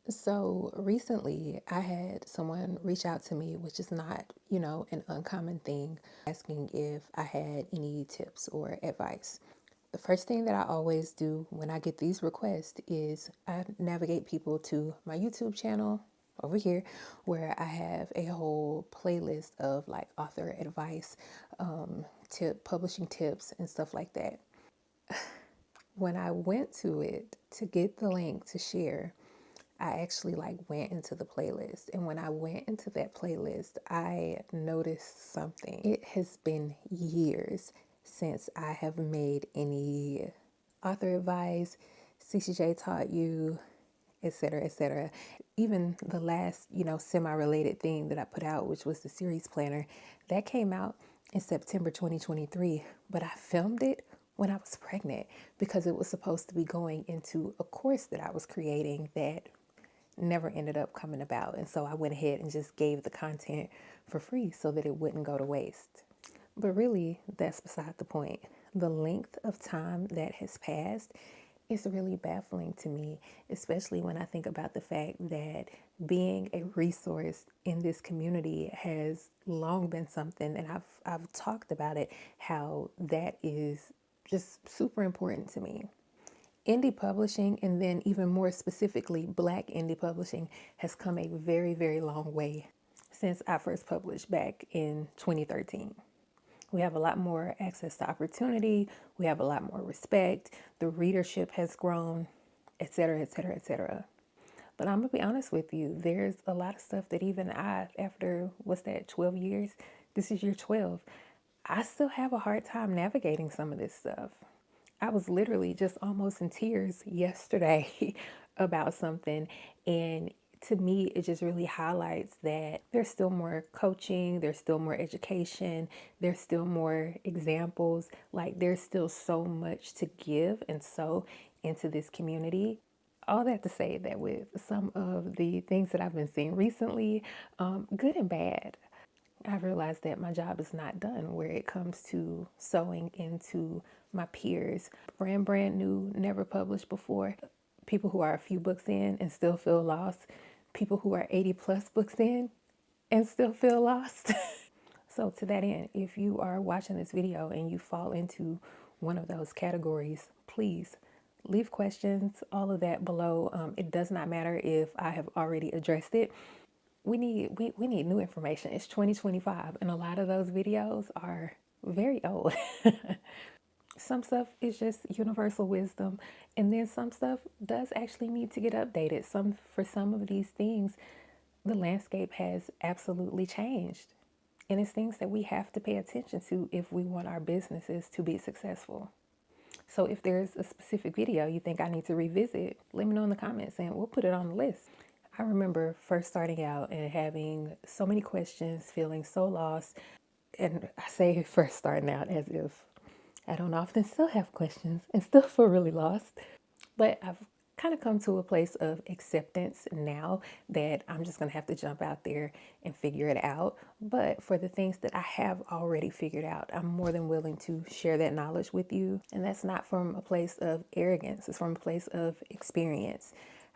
So recently, I had someone reach out to me, which is not, an uncommon thing, asking if I had any tips or advice. The first thing that I always do when I get these requests is I navigate people to my YouTube channel over here, where I have a whole playlist of like author advice, publishing tips, and stuff like that. When I went to it to get the link to share, I actually like went into the playlist. And when I went into that playlist, I noticed something. It has been years since I have made any author advice, CCJ taught you, etc., etc. Even the last, semi-related thing that I put out, which was the series planner, that came out in September 2023, but I filmed it when I was pregnant because it was supposed to be going into a course that I was creating that never ended up coming about. And so I went ahead and just gave the content for free so that it wouldn't go to waste. But really, that's beside the point. The length of time that has passed is really baffling to me, especially when I think about the fact that being a resource in this community has long been something, and I've talked about it, how that is just super important to me. Indie publishing, and then even more specifically, Black indie publishing, has come a very, very long way since I first published back in 2013. We have a lot more access to opportunity, we have a lot more respect, the readership has grown, etc., etc., etc. But I'm gonna be honest with you, there's a lot of stuff that even I, after what's that, 12 years? This is year 12. I still have a hard time navigating some of this stuff. I was literally just almost in tears yesterday about something. And to me, it just really highlights that there's still more coaching, there's still more education, there's still more examples. Like, there's still so much to give and sow into this community. All that to say that with some of the things that I've been seeing recently, good and bad, I've realized that my job is not done where it comes to sewing into my peers. Brand new, never published before. People who are a few books in and still feel lost. People who are 80 plus books in and still feel lost. So to that end, if you are watching this video and you fall into one of those categories, please leave questions, all of that below. It does not matter if I have already addressed it. We need new information. It's 2025 and a lot of those videos are very old. Some stuff is just universal wisdom, and then some stuff does actually need to get updated. Some of these things, the landscape has absolutely changed. And it's things that we have to pay attention to if we want our businesses to be successful. So if there's a specific video you think I need to revisit, let me know in the comments and we'll put it on the list. I remember first starting out and having so many questions, feeling so lost. And I say first starting out as if I don't often still have questions and still feel really lost. But I've kind of come to a place of acceptance now that I'm just going to have to jump out there and figure it out. But for the things that I have already figured out, I'm more than willing to share that knowledge with you. And that's not from a place of arrogance, it's from a place of experience.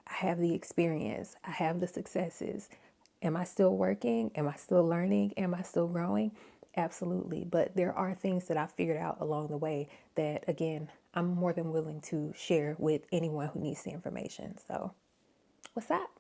I have the experience, I have the successes. Am I still working? Am I still learning? Am I still growing? Absolutely. But there are things that I figured out along the way that, again, I'm more than willing to share with anyone who needs the information. So, what's that?